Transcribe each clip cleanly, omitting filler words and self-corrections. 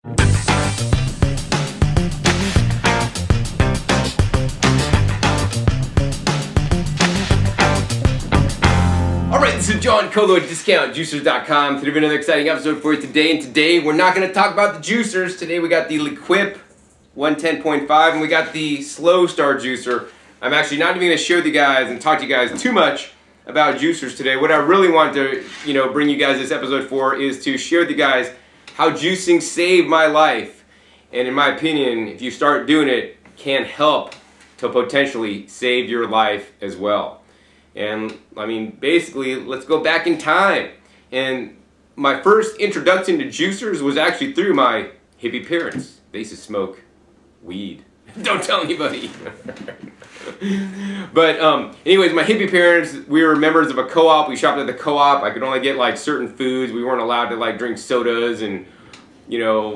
Alright, this is John Kordich, DiscountJuicers.com. Today we have another exciting episode for you today. And today we're not going to talk about the juicers. Today we got the Lequip 110.5 and we got the Slowstar Juicer. I'm actually not even going to show you guys and talk to you guys too much about juicers today. What I really want to, bring you guys this episode for is to share with you guys how juicing saved my life. And in my opinion, if you start doing it, can help to potentially save your life as well. And I mean, basically, let's go back in time. And my first introduction to juicers was actually through my hippie parents. They used to smoke weed. Don't tell anybody. But anyways, my hippie parents, we were members of a co-op. We shopped at the co-op. I could only get like certain foods. We weren't allowed to like drink sodas and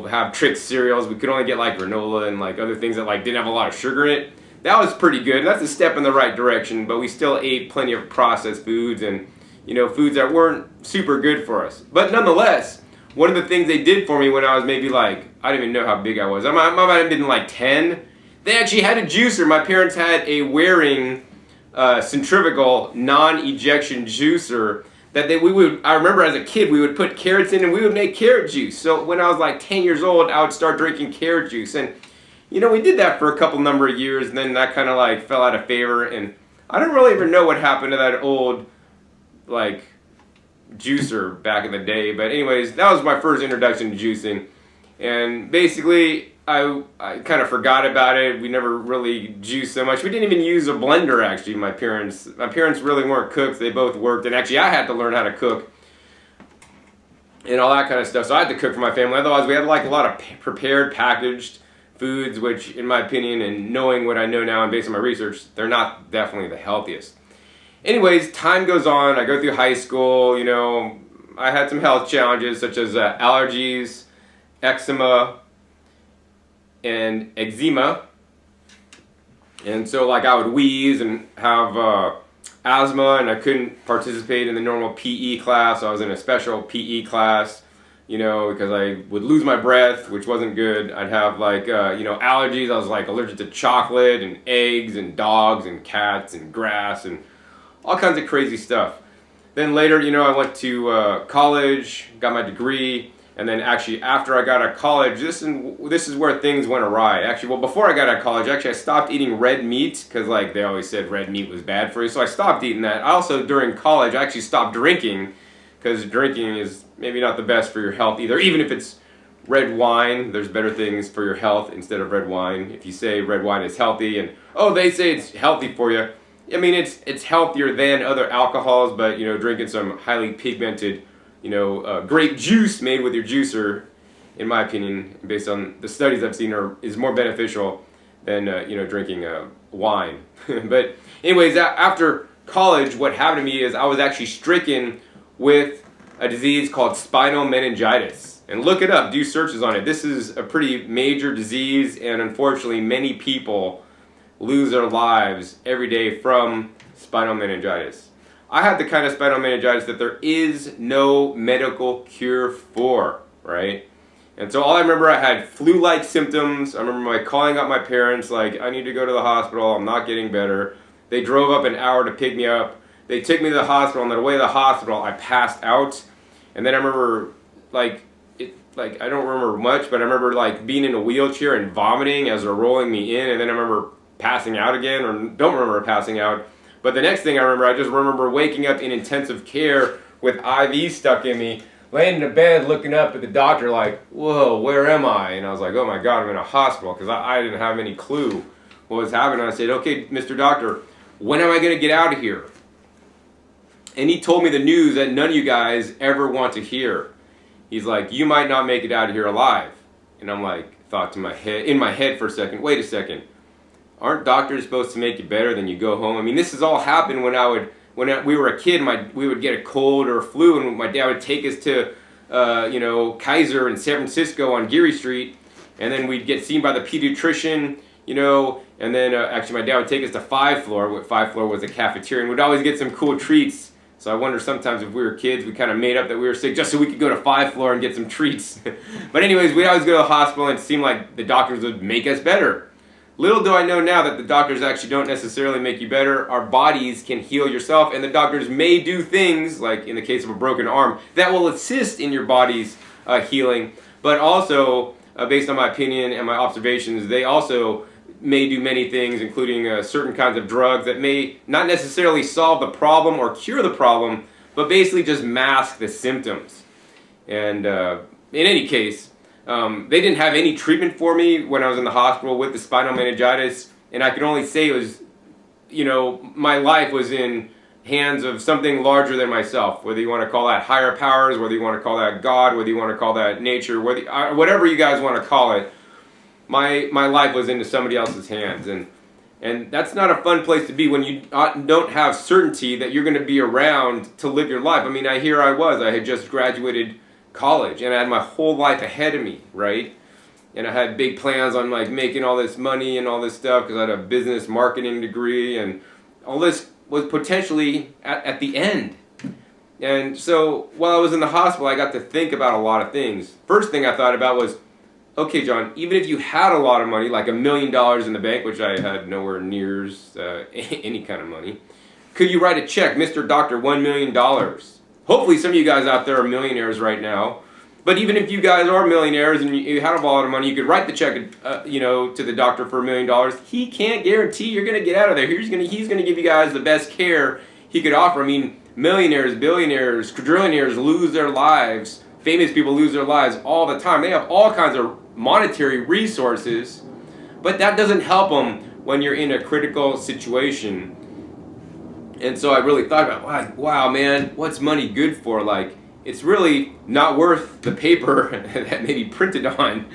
have Trix cereals. We could only get like granola and like other things that like didn't have a lot of sugar in it. That was pretty good. That's a step in the right direction, but we still ate plenty of processed foods and, foods that weren't super good for us. But nonetheless, one of the things they did for me when I was maybe like, I don't even know how big I was. I might have been like 10. They actually had a juicer. My parents had a wearing centrifugal non-ejection juicer that I remember as a kid, we would put carrots in and we would make carrot juice. So when I was like 10 years old, I would start drinking carrot juice. And we did that for a number of years, and then that kind of like fell out of favor, and I don't really even know what happened to that old like juicer back in the day. But anyways, that was my first introduction to juicing, and basically I kind of forgot about it. We never really juiced so much. We didn't even use a blender actually. My parents really weren't cooks. They both worked, and actually I had to learn how to cook and all that kind of stuff. So I had to cook for my family. Otherwise, we had like a lot of prepared, packaged foods, which in my opinion and knowing what I know now and based on my research, they're not definitely the healthiest. Anyways, time goes on. I go through high school, I had some health challenges such as allergies, eczema, and eczema. And so like I would wheeze and have asthma, and I couldn't participate in the normal PE class. I was in a special PE class. Because I would lose my breath, which wasn't good. I'd have like, allergies. I was like allergic to chocolate and eggs and dogs and cats and grass and all kinds of crazy stuff. Then later, I went to college, got my degree, and then actually after I got out of college, this is where things went awry. Actually, well, before I got out of college, I stopped eating red meat because like they always said red meat was bad for you. So I stopped eating that. I also, during college, I actually stopped drinking because drinking is maybe not the best for your health either. Even if it's red wine, there's better things for your health instead of red wine. If you say red wine is healthy and, oh, they say it's healthy for you. I mean, it's healthier than other alcohols, but, drinking some highly pigmented, grape juice made with your juicer, in my opinion, based on the studies I've seen, is more beneficial than, drinking wine. But anyways, after college, what happened to me is I was actually stricken with a disease called spinal meningitis. And look it up, do searches on it. This is a pretty major disease, and unfortunately many people lose their lives every day from spinal meningitis. I had the kind of spinal meningitis that there is no medical cure for, right? And so all I remember, I had flu-like symptoms. I remember calling up my parents like, I need to go to the hospital, I'm not getting better. They drove up an hour to pick me up. They took me to the hospital, and on the way to the hospital, I passed out. And then I remember, I don't remember much, but I remember, being in a wheelchair and vomiting as they're rolling me in, and then I remember passing out again, or don't remember passing out. But the next thing I just remember waking up in intensive care with IV stuck in me, laying in bed, looking up at the doctor like, whoa, where am I? And I was like, oh my God, I'm in a hospital, because I didn't have any clue what was happening. I said, okay, Mr. Doctor, when am I going to get out of here? And he told me the news that none of you guys ever want to hear. He's like, you might not make it out of here alive. And I'm like, thought in my head for a second, wait a second. Aren't doctors supposed to make you better than you go home? I mean, this has all happened when we were a kid. We would get a cold or a flu, and my dad would take us to, Kaiser in San Francisco on Geary Street, and then we'd get seen by the pediatrician, and then actually my dad would take us to 5th floor. 5th floor was a cafeteria, and we'd always get some cool treats So I wonder sometimes if we were kids, we kind of made up that we were sick just so we could go to 5th floor and get some treats. But anyways, we'd always go to the hospital and it seemed like the doctors would make us better. Little do I know now that the doctors actually don't necessarily make you better. Our bodies can heal yourself, and the doctors may do things, like in the case of a broken arm, that will assist in your body's healing. But also, based on my opinion and my observations, they also may do many things, including certain kinds of drugs that may not necessarily solve the problem or cure the problem, but basically just mask the symptoms. And in any case, they didn't have any treatment for me when I was in the hospital with the spinal meningitis, and I could only say it was, you know, my life was in hands of something larger than myself, whether you want to call that higher powers, whether you want to call that God, whether you want to call that nature, whatever you guys want to call it. My life was into somebody else's hands, and that's not a fun place to be when you don't have certainty that you're going to be around to live your life. I mean, I had just graduated college, and I had my whole life ahead of me, right? And I had big plans on like making all this money and all this stuff because I had a business marketing degree, and all this was potentially at the end. And so while I was in the hospital, I got to think about a lot of things. First thing I thought about was, okay, John, even if you had a lot of money, like $1 million in the bank, which I had nowhere near any kind of money, could you write a check, Mr. Doctor, $1 million? Hopefully some of you guys out there are millionaires right now. But even if you guys are millionaires and you had a lot of money, you could write the check, to the doctor for $1 million. He can't guarantee you're going to get out of there. He's going to give you guys the best care he could offer. I mean, millionaires, billionaires, quadrillionaires lose their lives. Famous people lose their lives all the time. They have all kinds of monetary resources, but that doesn't help them when you're in a critical situation. And so I really thought about, wow, man, what's money good for? Like, it's really not worth the paper that may be printed on,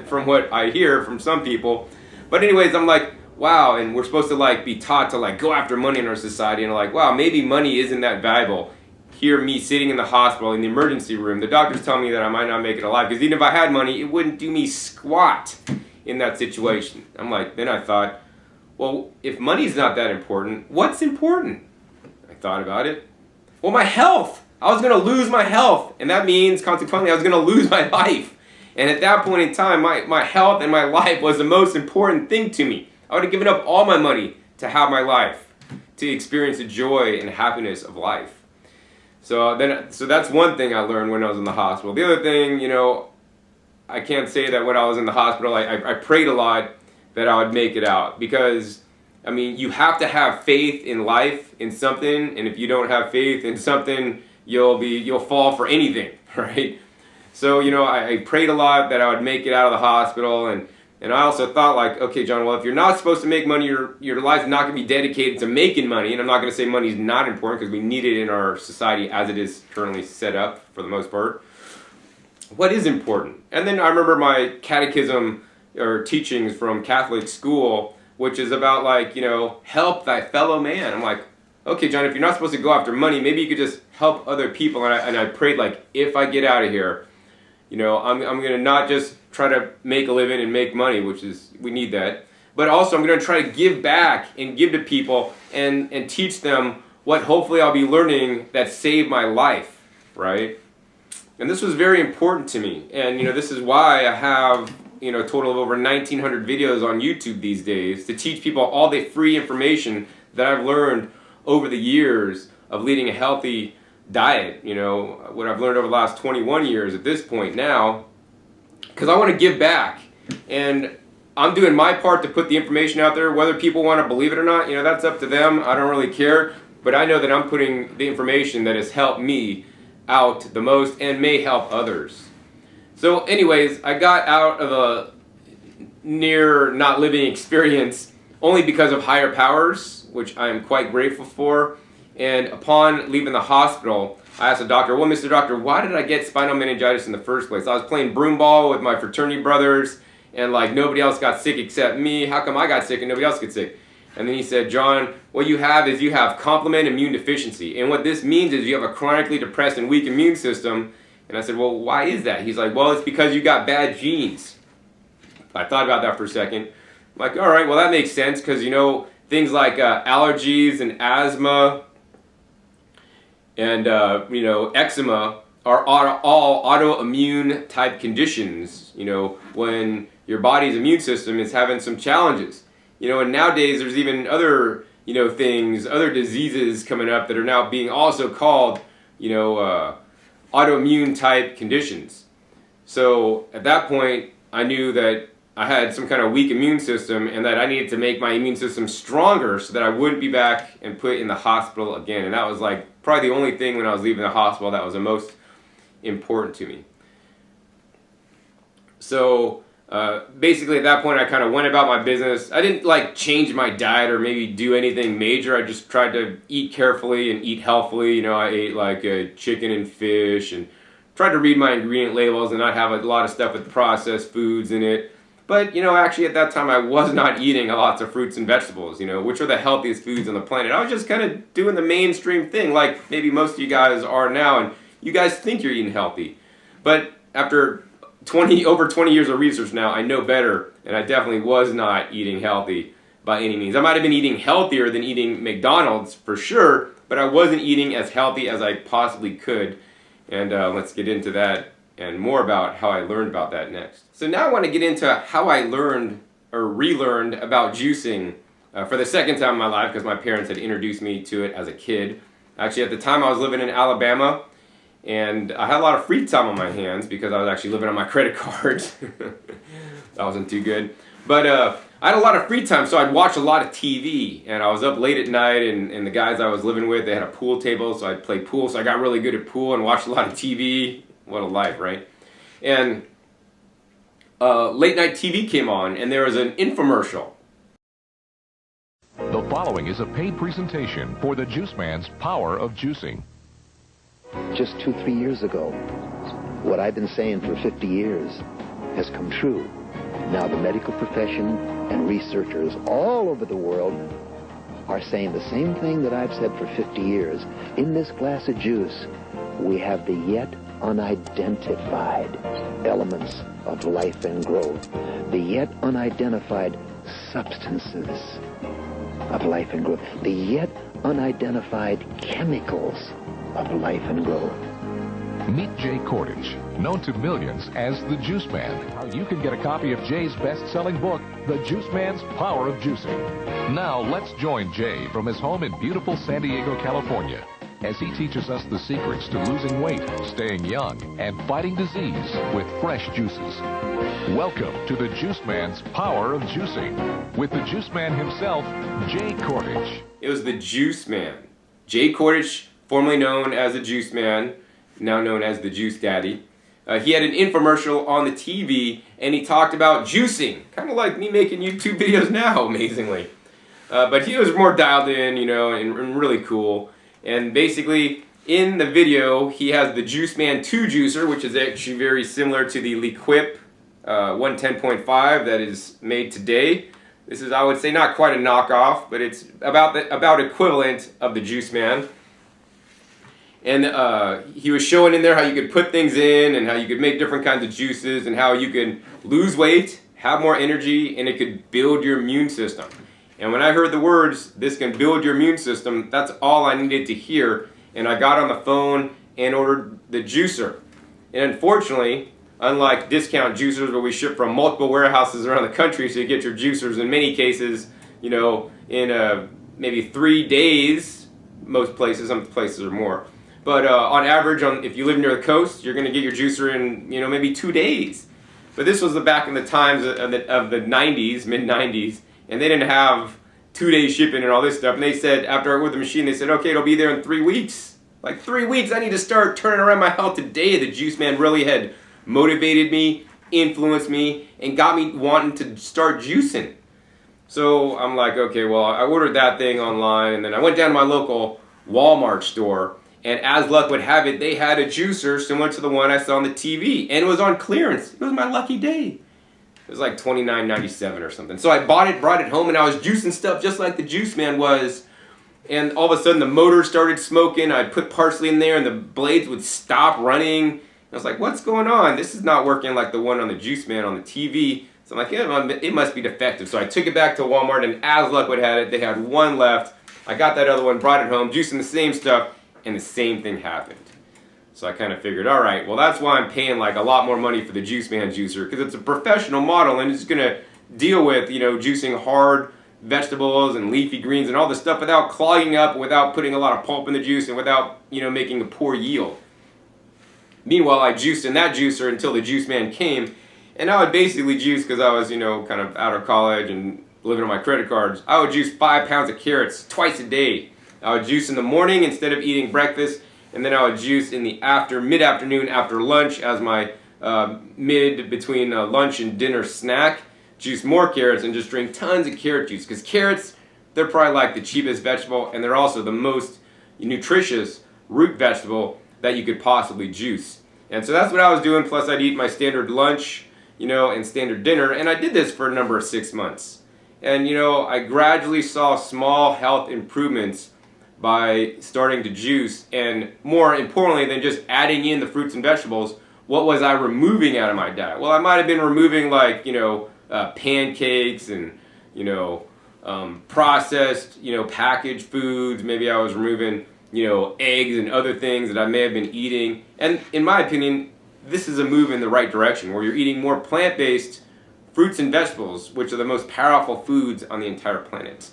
from what I hear from some people. But anyways, I'm like, wow, and we're supposed to like be taught to like go after money in our society, and I'm like, wow, maybe money isn't that valuable. Here, me sitting in the hospital in the emergency room, the doctors tell me that I might not make it alive, because even if I had money, it wouldn't do me squat in that situation. I'm like, then I thought, well, if money's not that important, what's important? I thought about it. Well, my health. I was going to lose my health, and that means, consequently, I was going to lose my life. And at that point in time, my health and my life was the most important thing to me. I would have given up all my money to have my life, to experience the joy and happiness of life. So that's one thing I learned when I was in the hospital. The other thing, I can't say that when I was in the hospital, I prayed a lot that I would make it out, because I mean, you have to have faith in life, in something, and if you don't have faith in something, you'll fall for anything, right? So, I prayed a lot that I would make it out of the hospital, and I also thought, like, okay, John, well, if you're not supposed to make money, your life's not going to be dedicated to making money, and I'm not going to say money's not important, because we need it in our society as it is currently set up, for the most part. What is important? And then I remember my catechism, or teachings from Catholic school, which is about, like, help thy fellow man. I'm like, okay, John, if you're not supposed to go after money, maybe you could just help other people. And I prayed, like, if I get out of here, I'm going to not just try to make a living and make money, which is, we need that, but also I'm going to try to give back and give to people and teach them what hopefully I'll be learning that saved my life, right? And this was very important to me. And, this is why I have, a total of over 1,900 videos on YouTube these days, to teach people all the free information that I've learned over the years of leading a healthy diet, what I've learned over the last 21 years at this point now, because I want to give back. And I'm doing my part to put the information out there. Whether people want to believe it or not, that's up to them. I don't really care. But I know that I'm putting the information that has helped me out the most and may help others. So anyways, I got out of a near not living experience only because of higher powers, which I am quite grateful for. And upon leaving the hospital, I asked the doctor, well, Mr. Doctor, why did I get spinal meningitis in the first place? I was playing broom ball with my fraternity brothers, and like nobody else got sick except me. How come I got sick and nobody else got sick? And then he said, John, what you have complement immune deficiency. And what this means is you have a chronically depressed and weak immune system. And I said, well, why is that? He's like, well, it's because you got bad genes. I thought about that for a second. I'm like, all right, well, that makes sense, because, things like allergies and asthma And you know, eczema are all autoimmune type conditions, you know, when your body's immune system is having some challenges. You know, and nowadays there's even other, you know, things, other diseases coming up that are now being also called, you know, autoimmune type conditions. So at that point, I knew that I had some kind of weak immune system and that I needed to make my immune system stronger so that I wouldn't be back and put in the hospital again. And that was like probably the only thing when I was leaving the hospital that was the most important to me. So basically at that point I kind of went about my business. I didn't like change my diet or maybe do anything major. I just tried to eat carefully and eat healthily. You know, I ate like chicken and fish and tried to read my ingredient labels and not have a lot of stuff with processed foods in it. But, you know, actually at that time I was not eating lots of fruits and vegetables, you know, which are the healthiest foods on the planet. I was just kind of doing the mainstream thing like maybe most of you guys are now, and you guys think you're eating healthy. But after over 20 years of research now, I know better, and I definitely was not eating healthy by any means. I might have been eating healthier than eating McDonald's for sure, but I wasn't eating as healthy as I possibly could. And let's get into that and more about how I learned about that next. So now I want to get into how I learned or relearned about juicing for the second time in my life, because my parents had introduced me to it as a kid. Actually, at the time I was living in Alabama, and I had a lot of free time on my hands because I was actually living on my credit cards. That wasn't too good. But I had a lot of free time, so I'd watch a lot of TV, and I was up late at night, and the guys I was living with, they had a pool table, so I'd play pool, so I got really good at pool and watched a lot of TV. What a life, right? And late night TV came on, and there was an infomercial. The following is a paid presentation for the Juiceman's Power of Juicing. Just 2-3 years ago, what I've been saying for 50 years has come true. Now the medical profession and researchers all over the world are saying the same thing that I've said for 50 years. In this glass of juice, we have the yet unidentified elements of life and growth, the yet unidentified substances of life and growth, the yet unidentified chemicals of life and growth. Meet Jay Kordich, known to millions as the Juiceman. How you can get a copy of Jay's best-selling book, The Juiceman's Power of Juicing. Now let's join Jay from his home in beautiful San Diego, California, as he teaches us the secrets to losing weight, staying young, and fighting disease with fresh juices. Welcome to the Juiceman's Power of Juicing with the Juiceman himself, Jay Kordich. It was the Juiceman. Jay Kordich, formerly known as the Juiceman, now known as the Juice Daddy. He had an infomercial on the TV, and he talked about juicing, kind of like me making YouTube videos now, amazingly. But he was more dialed in, you know, and really cool. And basically, in the video, he has the Juiceman 2 juicer, which is actually very similar to the Lequip 110.5 that is made today. This is, I would say, not quite a knockoff, but it's about equivalent of the Juiceman. And he was showing in there how you could put things in and how you could make different kinds of juices and how you could lose weight, have more energy, and it could build your immune system. And when I heard the words, this can build your immune system, that's all I needed to hear. And I got on the phone and ordered the juicer. And unfortunately, unlike discount juicers where we ship from multiple warehouses around the country, so you get your juicers in many cases, you know, in maybe 3 days, most places, some places are more. But on average, if you live near the coast, you're going to get your juicer in, you know, maybe 2 days. But this was back in the times of the 90s, mid-90s, and they didn't have 2-day shipping and all this stuff. And they said, after I ordered the machine, they said, okay, it'll be there in 3 weeks. Like 3 weeks, I need to start turning around my health today. The Juiceman really had motivated me, influenced me, and got me wanting to start juicing. So I'm like, okay, well, I ordered that thing online, and then I went down to my local Walmart store. And as luck would have it, they had a juicer similar to the one I saw on the TV. And it was on clearance. It was my lucky day. It was like $29.97 or something. So I bought it, brought it home, and I was juicing stuff just like the Juiceman was. And all of a sudden the motor started smoking. I'd put parsley in there and the blades would stop running. I was like, what's going on? This is not working like the one on the Juiceman on the TV. So I'm like, yeah, it must be defective. So I took it back to Walmart, and as luck would have it, they had one left. I got that other one, brought it home, juicing the same stuff. and the same thing happened. So I kind of figured, all right, well, that's why I'm paying like a lot more money for the Juiceman juicer, because it's a professional model and it's going to deal with, you know, juicing hard vegetables and leafy greens and all this stuff without clogging up, without putting a lot of pulp in the juice, and without, you know, making a poor yield. Meanwhile, I juiced in that juicer until the Juiceman came, and I would basically juice, because I was, you know, kind of out of college and living on my credit cards. I would juice 5 pounds of carrots twice a day. I would juice in the morning instead of eating breakfast, and then I would juice in the mid-afternoon after lunch as my between lunch and dinner snack. Juice more carrots and just drink tons of carrot juice, because carrots, they're probably like the cheapest vegetable, and they're also the most nutritious root vegetable that you could possibly juice. And so that's what I was doing, plus I'd eat my standard lunch, you know, and standard dinner, and I did this for a number of 6 months. And, you know, I gradually saw small health improvements by starting to juice, and more importantly than just adding in the fruits and vegetables, what was I removing out of my diet? Well, I might have been removing, like, you know, pancakes and, you know, processed, you know, packaged foods. Maybe I was removing, you know, eggs and other things that I may have been eating. And in my opinion, this is a move in the right direction, where you're eating more plant-based fruits and vegetables, which are the most powerful foods on the entire planet.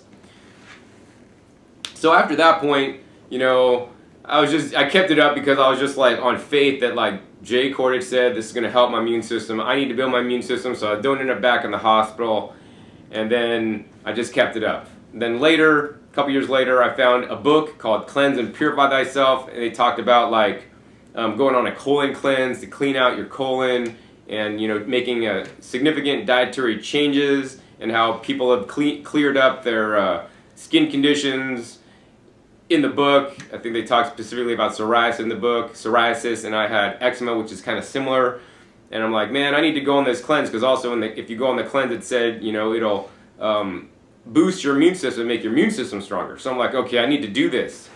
So after that point, you know, I kept it up because I was just like on faith that, like Jay Kordich said, this is going to help my immune system. I need to build my immune system so I don't end up back in the hospital. And then I just kept it up. And then later, a couple years later, I found a book called Cleanse and Purify Thyself, and they talked about like going on a colon cleanse to clean out your colon, and, you know, making significant dietary changes, and how people have cleared up their skin conditions. In the book, I think they talk specifically about psoriasis in the book, and I had eczema, which is kind of similar. And I'm like, man, I need to go on this cleanse, because also if you go on the cleanse, it said, you know, it'll boost your immune system, make your immune system stronger. So I'm like, okay, I need to do this.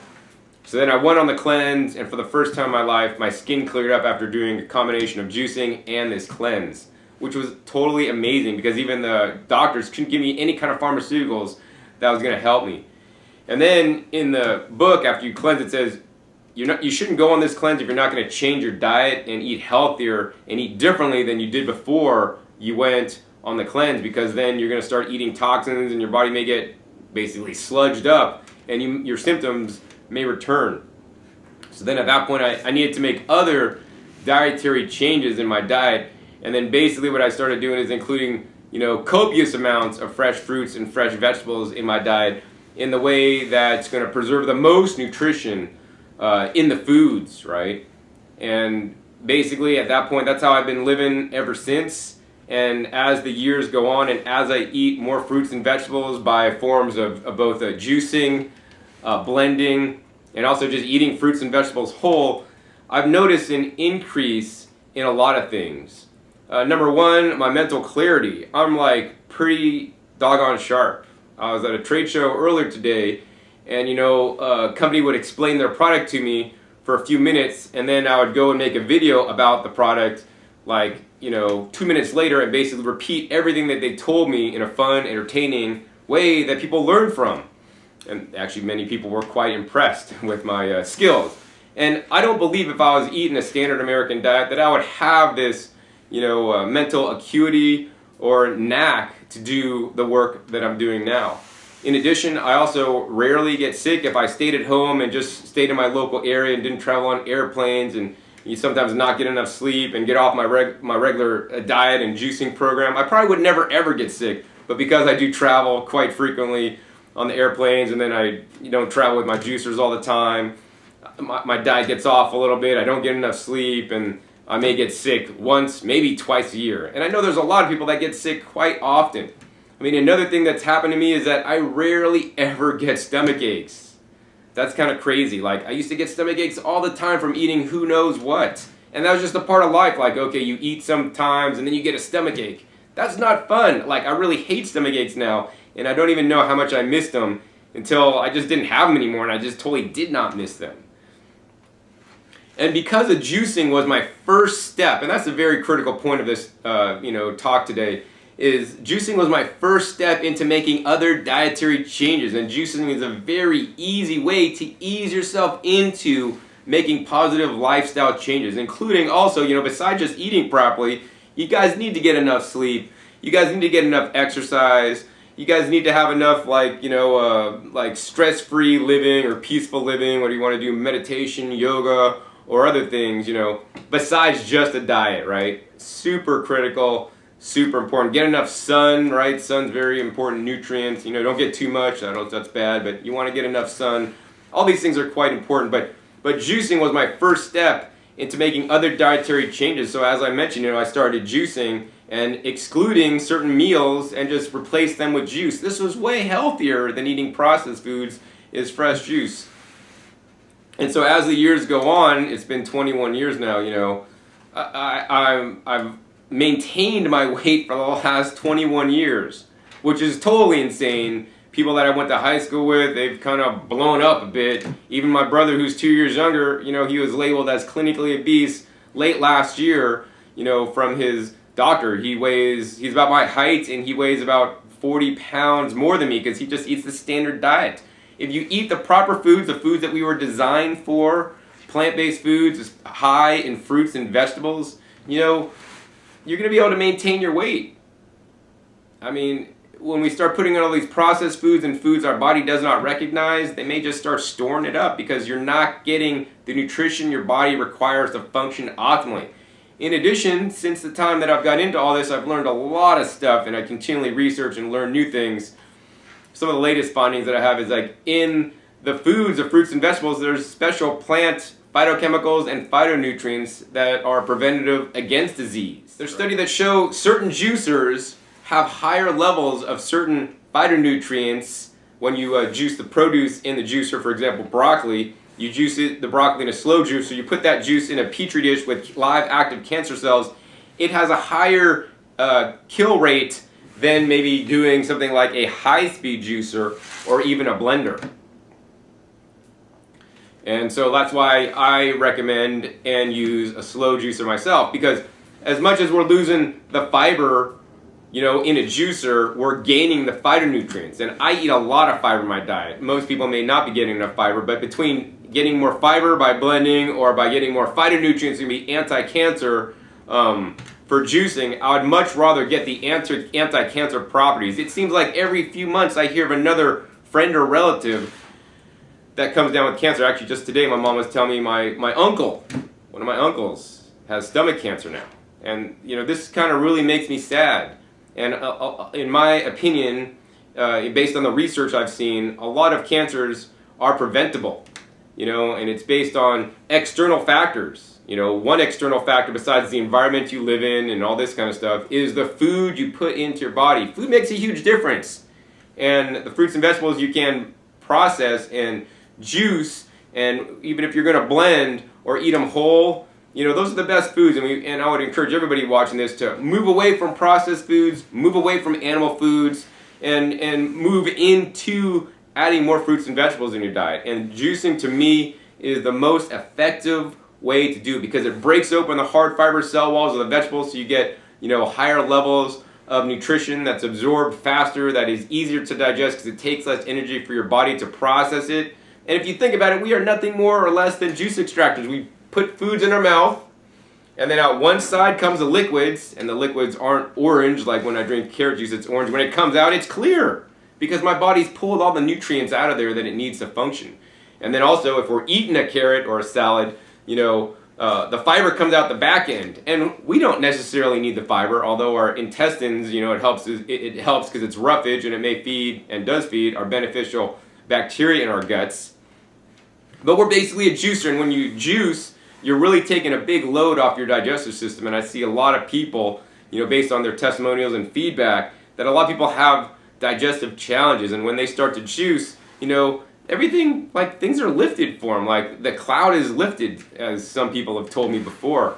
So then I went on the cleanse, and for the first time in my life, my skin cleared up after doing a combination of juicing and this cleanse, which was totally amazing, because even the doctors couldn't give me any kind of pharmaceuticals that was going to help me. And then in the book, after you cleanse, it says you shouldn't go on this cleanse if you're not going to change your diet and eat healthier and eat differently than you did before you went on the cleanse, because then you're going to start eating toxins and your body may get basically sludged up, and your symptoms may return. So then at that point, I needed to make other dietary changes in my diet. And then basically what I started doing is including, you know, copious amounts of fresh fruits and fresh vegetables in my diet, in the way that's going to preserve the most nutrition in the foods, right? And basically at that point, that's how I've been living ever since. And as the years go on, and as I eat more fruits and vegetables by forms of both juicing, blending, and also just eating fruits and vegetables whole, I've noticed an increase in a lot of things. Number one, my mental clarity. I'm like pretty doggone sharp. I was at a trade show earlier today, and, you know, a company would explain their product to me for a few minutes, and then I would go and make a video about the product, like, you know, 2 minutes later, and basically repeat everything that they told me in a fun, entertaining way that people learn from. And actually many people were quite impressed with my skills. And I don't believe if I was eating a standard American diet that I would have this, you know, mental acuity or knack to do the work that I'm doing now. In addition, I also rarely get sick if I stayed at home and just stayed in my local area and didn't travel on airplanes, and you sometimes not get enough sleep and get off my regular diet and juicing program. I probably would never ever get sick, but because I do travel quite frequently on the airplanes, and then I don't travel with my juicers all the time, my diet gets off a little bit, I don't get enough sleep, and I may get sick once, maybe twice a year. And I know there's a lot of people that get sick quite often. I mean, another thing that's happened to me is that I rarely ever get stomach aches. That's kind of crazy. Like, I used to get stomach aches all the time from eating who knows what. And that was just a part of life. Like, okay, you eat sometimes and then you get a stomach ache. That's not fun. Like, I really hate stomach aches now, and I don't even know how much I missed them until I just didn't have them anymore, and I just totally did not miss them. And because of juicing was my first step, and that's a very critical point of this talk today, is juicing was my first step into making other dietary changes, and juicing is a very easy way to ease yourself into making positive lifestyle changes, including also, besides just eating properly, you guys need to get enough sleep, you guys need to get enough exercise, you guys need to have enough like stress-free living or peaceful living, whether you want to do meditation, yoga, or other things, besides just a diet, right? Super critical. Super important. Get enough sun, right? Sun's very important. Nutrients, don't get too much. I don't know if that's bad, but you want to get enough sun. All these things are quite important, but juicing was my first step into making other dietary changes. So as I mentioned, I started juicing and excluding certain meals and just replaced them with juice. This was way healthier than eating processed foods, is fresh juice. And so as the years go on, it's been 21 years now, I've maintained my weight for the last 21 years, which is totally insane. People that I went to high school with, they've kind of blown up a bit. Even my brother, who's 2 years younger, he was labeled as clinically obese late last year, from his doctor. He's about my height, and he weighs about 40 pounds more than me because he just eats the standard diet. If you eat the proper foods, the foods that we were designed for, plant-based foods, high in fruits and vegetables, you're going to be able to maintain your weight. I mean, when we start putting in all these processed foods and foods our body does not recognize, they may just start storing it up because you're not getting the nutrition your body requires to function optimally. In addition, since the time that I've got into all this, I've learned a lot of stuff, and I continually research and learn new things. Some of the latest findings that I have is like in the foods, the fruits and vegetables, there's special plant phytochemicals and phytonutrients that are preventative against disease. There's studies that show certain juicers have higher levels of certain phytonutrients when you juice the produce in the juicer. For example, broccoli, you juice the broccoli in a slow juicer, you put that juice in a petri dish with live active cancer cells, it has a higher kill rate than maybe doing something like a high-speed juicer or even a blender. And so that's why I recommend and use a slow juicer myself, because as much as we're losing the fiber, in a juicer, we're gaining the phytonutrients. And I eat a lot of fiber in my diet. Most people may not be getting enough fiber, but between getting more fiber by blending or by getting more phytonutrients to be anti-cancer for juicing, I would much rather get the anti-cancer properties. It seems like every few months I hear of another friend or relative that comes down with cancer. Actually, just today my mom was telling me my uncle, one of my uncles, has stomach cancer now. And, this kind of really makes me sad. And in my opinion, based on the research I've seen, a lot of cancers are preventable, and it's based on external factors. One external factor besides the environment you live in and all this kind of stuff is the food you put into your body. Food makes a huge difference. And the fruits and vegetables you can process and juice, and even if you're going to blend or eat them whole, those are the best foods, and I would encourage everybody watching this to move away from processed foods, move away from animal foods, and move into adding more fruits and vegetables in your diet. And juicing, to me, is the most effective way to do it because it breaks open the hard fiber cell walls of the vegetables, so you get higher levels of nutrition that's absorbed faster, that is easier to digest because it takes less energy for your body to process it. And if you think about it, we are nothing more or less than juice extractors. We put foods in our mouth, and then out one side comes the liquids, and the liquids aren't orange like when I drink carrot juice, it's orange. When it comes out, it's clear because my body's pulled all the nutrients out of there that it needs to function. And then also, if we're eating a carrot or a salad, the fiber comes out the back end, and we don't necessarily need the fiber, although our intestines, it helps because it's roughage, and it may feed and does feed our beneficial bacteria in our guts. But we're basically a juicer, and when you juice, you're really taking a big load off your digestive system. And I see a lot of people, based on their testimonials and feedback, that a lot of people have digestive challenges, and when they start to juice, everything, like, things are lifted for them. Like, the cloud is lifted, as some people have told me before,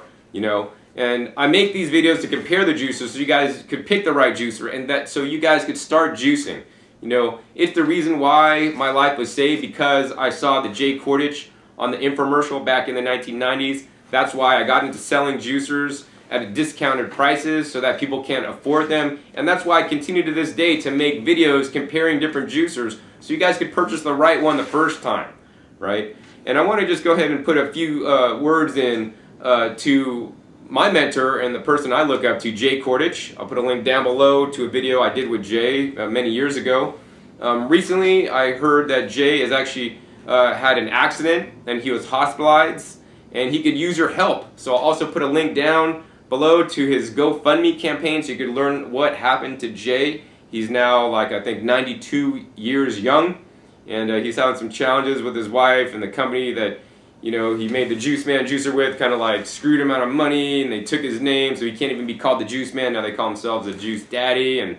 And I make these videos to compare the juicers so you guys could pick the right juicer, and so you guys could start juicing. It's the reason why my life was saved, because I saw the Jay Kordich on the infomercial back in the 1990s. That's why I got into selling juicers, at discounted prices so that people can't afford them. And that's why I continue to this day to make videos comparing different juicers so you guys could purchase the right one the first time, right? And I want to just go ahead and put a few words in to my mentor and the person I look up to, Jay Kordich. I'll put a link down below to a video I did with Jay many years ago. Recently, I heard that Jay has actually had an accident and he was hospitalized and he could use your help. So I'll also put a link down below to his GoFundMe campaign so you could learn what happened to Jay. He's now like I think 92 years young, and he's having some challenges with his wife and the company that he made the Juiceman juicer with kind of like screwed him out of money, and they took his name so he can't even be called the Juiceman. Now they call themselves the Juice Daddy and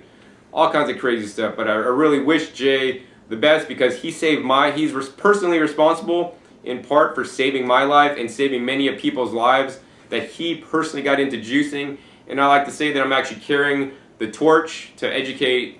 all kinds of crazy stuff. But I really wish Jay the best because he's personally responsible in part for saving my life and saving many of people's lives that he personally got into juicing. And I like to say that I'm actually carrying the torch to educate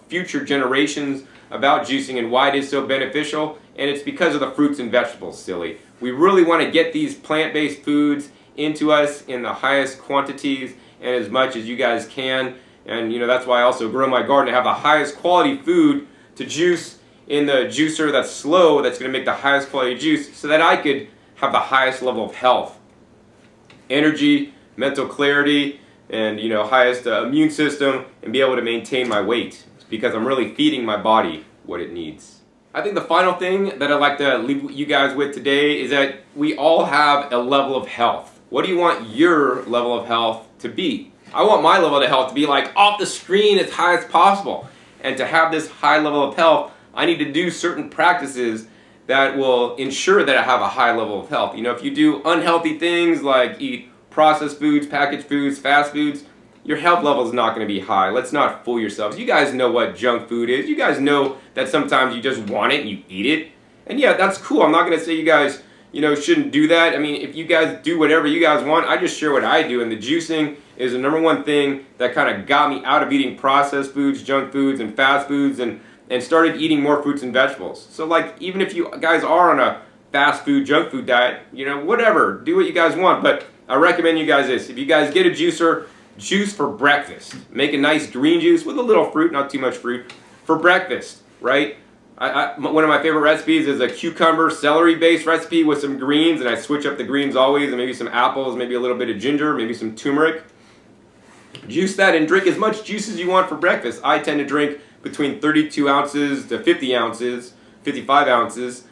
future generations about juicing and why it is so beneficial. And it's because of the fruits and vegetables, silly. We really want to get these plant-based foods into us in the highest quantities and as much as you guys can. And that's why I also grow my garden to have the highest quality food to juice in the juicer that's slow, that's going to make the highest quality juice so that I could have the highest level of health, energy, mental clarity, and highest immune system, and be able to maintain my weight. It's because I'm really feeding my body what it needs. I think the final thing that I'd like to leave you guys with today is that we all have a level of health. What do you want your level of health to be? I want my level of health to be like off the screen as high as possible. And to have this high level of health, I need to do certain practices that will ensure that I have a high level of health. If you do unhealthy things like eat processed foods, packaged foods, fast foods, your health level is not going to be high. Let's not fool yourselves. You guys know what junk food is. You guys know that sometimes you just want it and you eat it. And yeah, that's cool. I'm not going to say you guys, shouldn't do that. I mean, if you guys do whatever you guys want, I just share what I do. And the juicing is the #1 thing that kind of got me out of eating processed foods, junk foods, and fast foods, and started eating more fruits and vegetables. So like, even if you guys are on a fast food, junk food diet, whatever, do what you guys want. But I recommend you guys this. If you guys get a juicer, juice for breakfast. Make a nice green juice with a little fruit, not too much fruit, for breakfast, right? One of my favorite recipes is a cucumber celery based recipe with some greens, and I switch up the greens always, and maybe some apples, maybe a little bit of ginger, maybe some turmeric. Juice that and drink as much juice as you want for breakfast. I tend to drink between 32 ounces to 50 ounces, 55 ounces,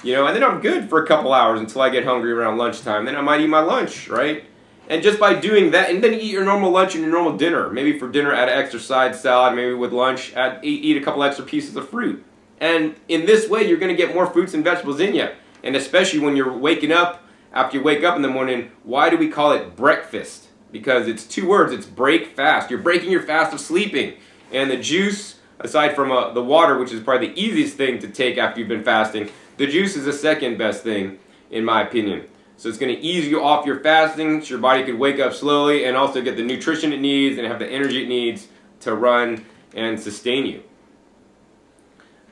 and then I'm good for a couple hours until I get hungry around lunchtime. Then I might eat my lunch, right? And just by doing that, and then eat your normal lunch and your normal dinner. Maybe for dinner, add an extra side salad. Maybe with lunch, eat a couple extra pieces of fruit. And in this way, you're going to get more fruits and vegetables in you. And especially when you're waking up, after you wake up in the morning, why do we call it breakfast? Because it's 2 words. It's break fast. You're breaking your fast of sleeping. And the juice, aside from the water, which is probably the easiest thing to take after you've been fasting, the juice is the second best thing, in my opinion. So it's going to ease you off your fasting so your body could wake up slowly and also get the nutrition it needs and have the energy it needs to run and sustain you.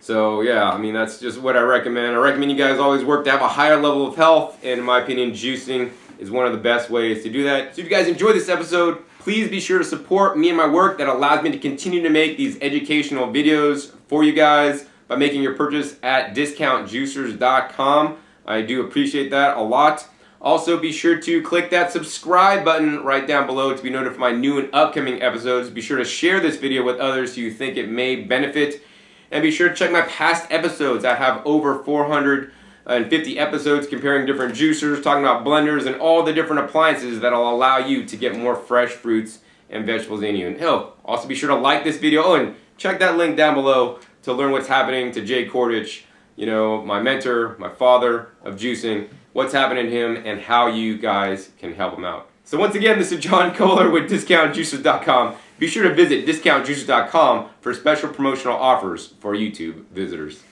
So yeah, I mean, that's just what I recommend. I recommend you guys always work to have a higher level of health, and in my opinion, juicing is one of the best ways to do that. So if you guys enjoyed this episode, please be sure to support me and my work that allows me to continue to make these educational videos for you guys by making your purchase at discountjuicers.com. I do appreciate that a lot. Also, be sure to click that subscribe button right down below to be notified of my new and upcoming episodes. Be sure to share this video with others who you think it may benefit. And be sure to check my past episodes. I have over 450 episodes comparing different juicers, talking about blenders, and all the different appliances that will allow you to get more fresh fruits and vegetables in you. And also be sure to like this video. And check that link down below to learn what's happening to Jay Kordich, my mentor, my father of juicing, what's happening to him, and how you guys can help him out. So once again, this is John Kohler with DiscountJuicers.com. Be sure to visit DiscountJuicers.com for special promotional offers for YouTube visitors.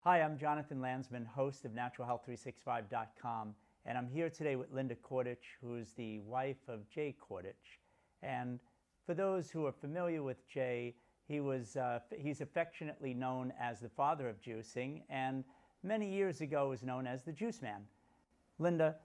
Hi, I'm Jonathan Landsman, host of NaturalHealth365.com, and I'm here today with Linda Kordich, who's the wife of Jay Kordich. And for those who are familiar with Jay, he's affectionately known as the father of juicing, and many years ago was known as the Juiceman. Linda,